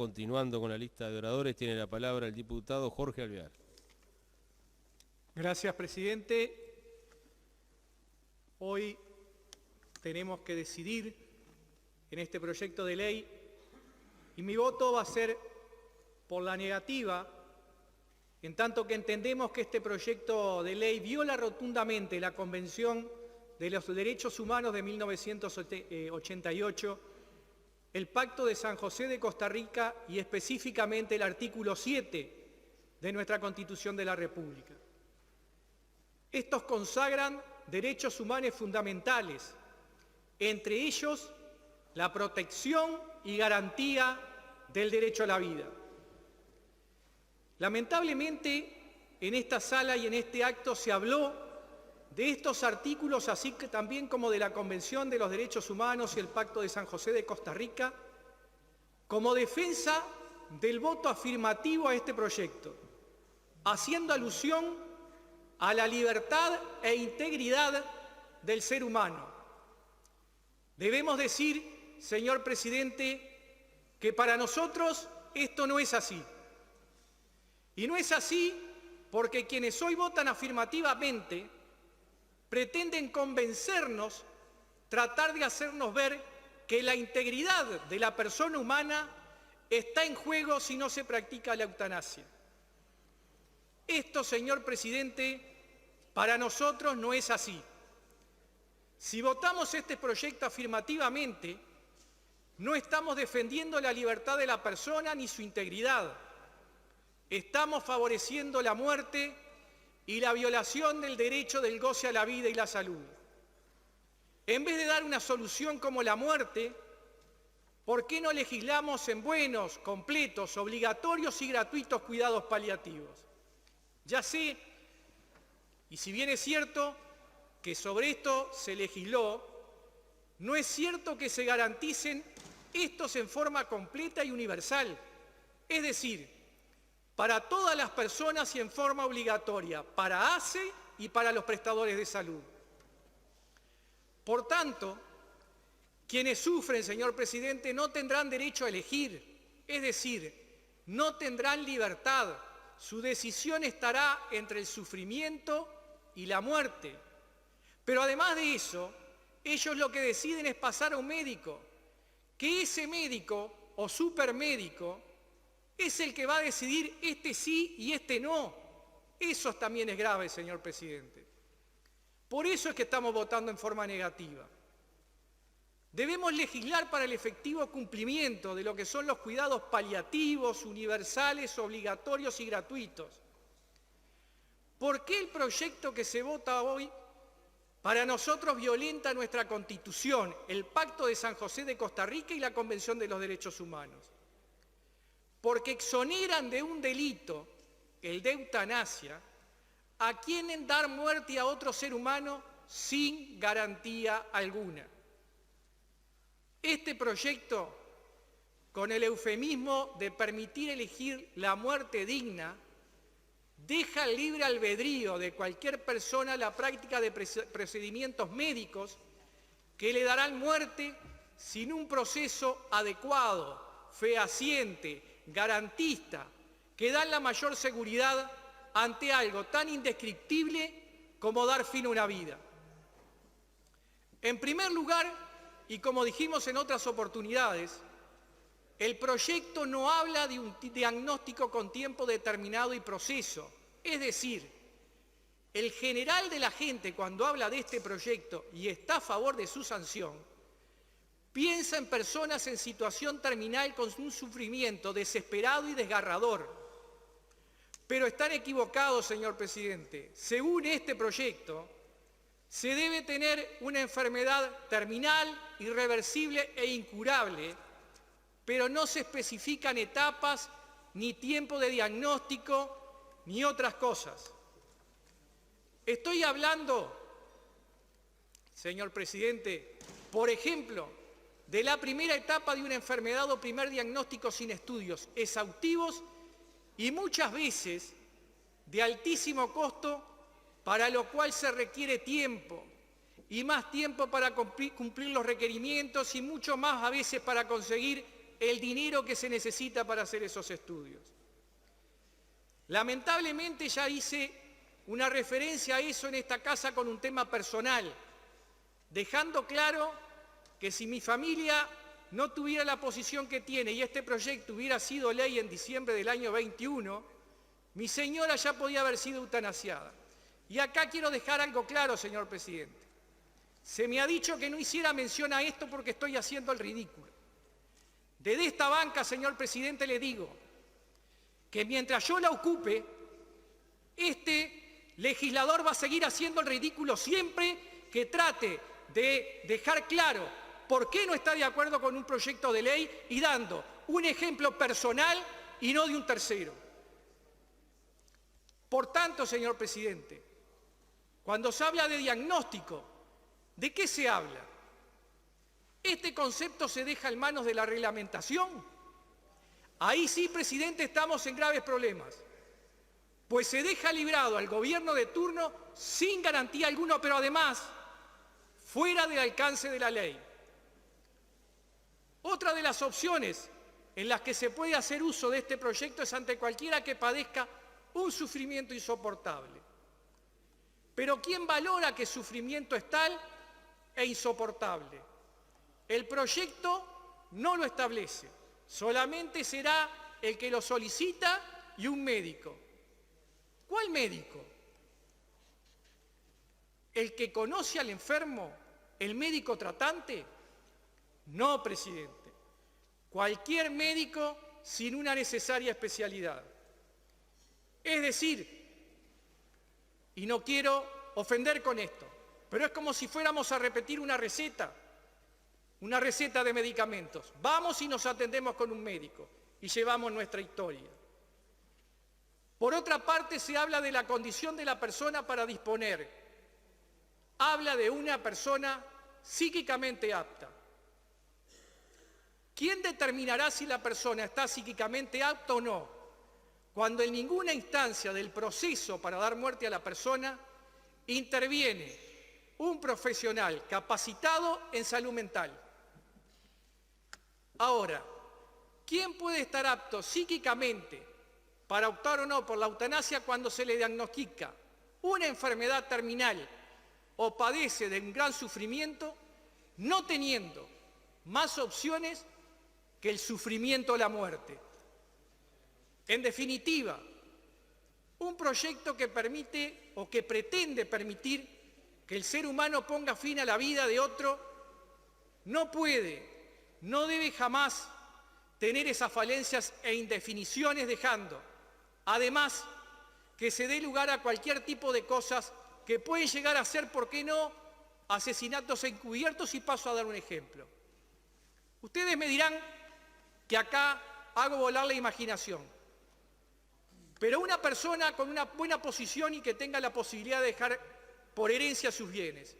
continuando con la lista de oradores, tiene la palabra el diputado Jorge Alvear. Gracias, presidente. Hoy tenemos que decidir en este proyecto de ley y mi voto va a ser por la negativa, en tanto que entendemos que este proyecto de ley viola rotundamente la Convención de los Derechos Humanos de 1988, el Pacto de San José de Costa Rica y específicamente el artículo 7 de nuestra Constitución de la República. Estos consagran derechos humanos fundamentales, entre ellos la protección y garantía del derecho a la vida. Lamentablemente, en esta sala y en este acto se habló de estos artículos, así que también como de la Convención de los Derechos Humanos y el Pacto de San José de Costa Rica, como defensa del voto afirmativo a este proyecto, haciendo alusión a la libertad e integridad del ser humano. Debemos decir, señor presidente, que para nosotros esto no es así. Y no es así porque quienes hoy votan afirmativamente pretenden convencernos, tratar de hacernos ver que la integridad de la persona humana está en juego si no se practica la eutanasia. Esto, señor presidente, para nosotros no es así. Si votamos este proyecto afirmativamente, no estamos defendiendo la libertad de la persona ni su integridad. Estamos favoreciendo la muerte y la violación del derecho del goce a la vida y la salud. En vez de dar una solución como la muerte, ¿por qué no legislamos en buenos, completos, obligatorios y gratuitos cuidados paliativos? Ya sé, y si bien es cierto que sobre esto se legisló, no es cierto que se garanticen estos en forma completa y universal, es decir, para todas las personas y en forma obligatoria, para ACE y para los prestadores de salud. Por tanto, quienes sufren, señor presidente, no tendrán derecho a elegir, es decir, no tendrán libertad. Su decisión estará entre el sufrimiento y la muerte. Pero además de eso, ellos lo que deciden es pasar a un médico, que ese médico o supermédico es el que va a decidir este sí y este no. Eso también es grave, señor presidente. Por eso es que estamos votando en forma negativa. Debemos legislar para el efectivo cumplimiento de lo que son los cuidados paliativos, universales, obligatorios y gratuitos. ¿Por qué el proyecto que se vota hoy para nosotros violenta nuestra Constitución, el Pacto de San José de Costa Rica y la Convención de los Derechos Humanos? Porque exoneran de un delito, el de eutanasia, a quien dar muerte a otro ser humano sin garantía alguna. Este proyecto, con el eufemismo de permitir elegir la muerte digna, deja el libre albedrío de cualquier persona la práctica de procedimientos médicos que le darán muerte sin un proceso adecuado, fehaciente, garantista, que dan la mayor seguridad ante algo tan indescriptible como dar fin a una vida. En primer lugar, y como dijimos en otras oportunidades, el proyecto no habla de un diagnóstico con tiempo determinado y proceso. Es decir, el general de la gente cuando habla de este proyecto y está a favor de su sanción, piensa en personas en situación terminal con un sufrimiento desesperado y desgarrador. Pero están equivocados, señor presidente. Según este proyecto, se debe tener una enfermedad terminal, irreversible e incurable, pero no se especifican etapas, ni tiempo de diagnóstico, ni otras cosas. Estoy hablando, señor presidente, por ejemplo, de la primera etapa de una enfermedad o primer diagnóstico sin estudios exhaustivos y muchas veces de altísimo costo, para lo cual se requiere tiempo y más tiempo para cumplir los requerimientos y mucho más a veces para conseguir el dinero que se necesita para hacer esos estudios. Lamentablemente ya hice una referencia a eso en esta casa con un tema personal, dejando claro que si mi familia no tuviera la posición que tiene y este proyecto hubiera sido ley en diciembre del año 21, mi señora ya podía haber sido eutanasiada. Y acá quiero dejar algo claro, señor presidente. Se me ha dicho que no hiciera mención a esto porque estoy haciendo el ridículo. Desde esta banca, señor presidente, le digo que mientras yo la ocupe, este legislador va a seguir haciendo el ridículo siempre que trate de dejar claro por qué no está de acuerdo con un proyecto de ley y dando un ejemplo personal y no de un tercero. Por tanto, señor presidente, cuando se habla de diagnóstico, ¿de qué se habla? ¿Este concepto se deja en manos de la reglamentación? Ahí sí, presidente, estamos en graves problemas, pues se deja librado al gobierno de turno sin garantía alguna, pero además fuera del alcance de la ley. Otra de las opciones en las que se puede hacer uso de este proyecto es ante cualquiera que padezca un sufrimiento insoportable. Pero ¿quién valora que el sufrimiento es tal e insoportable? El proyecto no lo establece, solamente será el que lo solicita y un médico. ¿Cuál médico? ¿El que conoce al enfermo? ¿El médico tratante? No, presidente. Cualquier médico sin una necesaria especialidad. Es decir, y no quiero ofender con esto, pero es como si fuéramos a repetir una receta de medicamentos. Vamos y nos atendemos con un médico y llevamos nuestra historia. Por otra parte, se habla de la condición de la persona para disponer. Habla de una persona psíquicamente apta. ¿Quién determinará si la persona está psíquicamente apta o no? Cuando en ninguna instancia del proceso para dar muerte a la persona interviene un profesional capacitado en salud mental. Ahora, ¿quién puede estar apto psíquicamente para optar o no por la eutanasia cuando se le diagnostica una enfermedad terminal o padece de un gran sufrimiento, no teniendo más opciones que el sufrimiento o la muerte? En definitiva, un proyecto que permite o que pretende permitir que el ser humano ponga fin a la vida de otro no puede, no debe jamás tener esas falencias e indefiniciones, dejando, además, que se dé lugar a cualquier tipo de cosas que pueden llegar a ser, ¿por qué no?, asesinatos encubiertos, y paso a dar un ejemplo. Ustedes me dirán que acá hago volar la imaginación, pero una persona con una buena posición y que tenga la posibilidad de dejar por herencia sus bienes,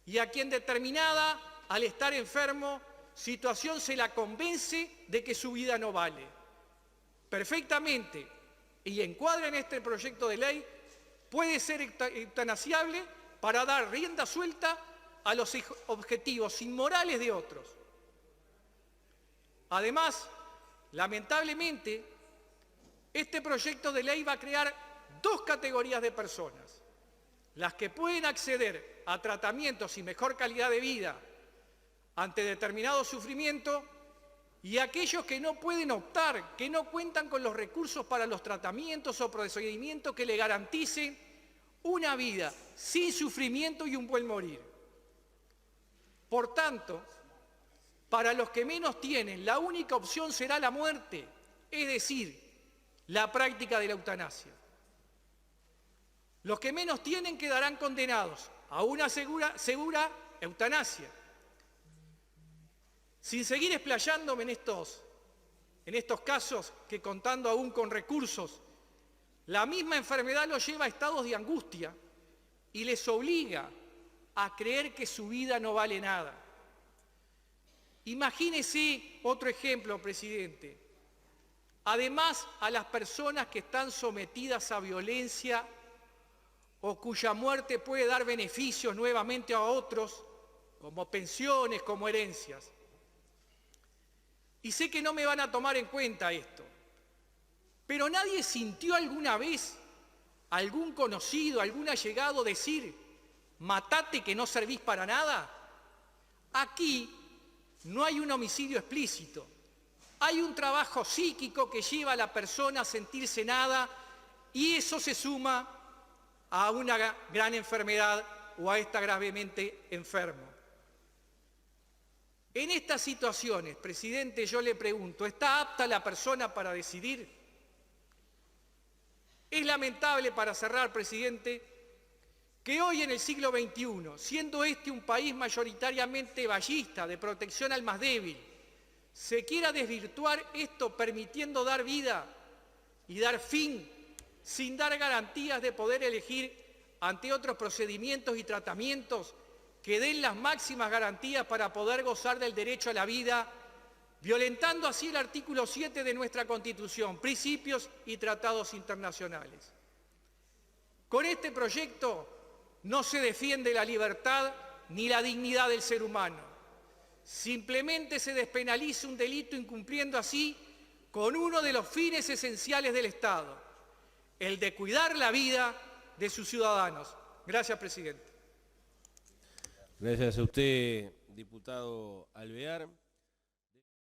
y a quien determinada, al estar enfermo, situación se la convence de que su vida no vale, perfectamente, y encuadra en este proyecto de ley, puede ser eutanasiable para dar rienda suelta a los objetivos inmorales de otros. Además, lamentablemente, este proyecto de ley va a crear dos categorías de personas: las que pueden acceder a tratamientos y mejor calidad de vida ante determinado sufrimiento, y aquellos que no pueden optar, que no cuentan con los recursos para los tratamientos o procedimientos que le garanticen una vida sin sufrimiento y un buen morir. Por tanto, para los que menos tienen, la única opción será la muerte, es decir, la práctica de la eutanasia. Los que menos tienen quedarán condenados a una segura eutanasia. Sin seguir explayándome en estos casos que, contando aún con recursos, la misma enfermedad los lleva a estados de angustia y les obliga a creer que su vida no vale nada. Imagínese otro ejemplo, presidente. Además, a las personas que están sometidas a violencia o cuya muerte puede dar beneficios nuevamente a otros, como pensiones, como herencias. Y sé que no me van a tomar en cuenta esto, pero nadie sintió alguna vez algún conocido, algún allegado decir, matate que no servís para nada. Aquí no hay un homicidio explícito, hay un trabajo psíquico que lleva a la persona a sentirse nada y eso se suma a una gran enfermedad o a estar gravemente enfermo. En estas situaciones, presidente, yo le pregunto, ¿está apta la persona para decidir? Es lamentable, para cerrar, presidente, que hoy en el siglo XXI, siendo este un país mayoritariamente vallista, de protección al más débil, se quiera desvirtuar esto permitiendo dar vida y dar fin, sin dar garantías de poder elegir ante otros procedimientos y tratamientos que den las máximas garantías para poder gozar del derecho a la vida, violentando así el artículo 7 de nuestra Constitución, principios y tratados internacionales. Con este proyecto no se defiende la libertad ni la dignidad del ser humano. Simplemente se despenaliza un delito incumpliendo así con uno de los fines esenciales del Estado, el de cuidar la vida de sus ciudadanos. Gracias, presidente. Gracias a usted, diputado Alvear.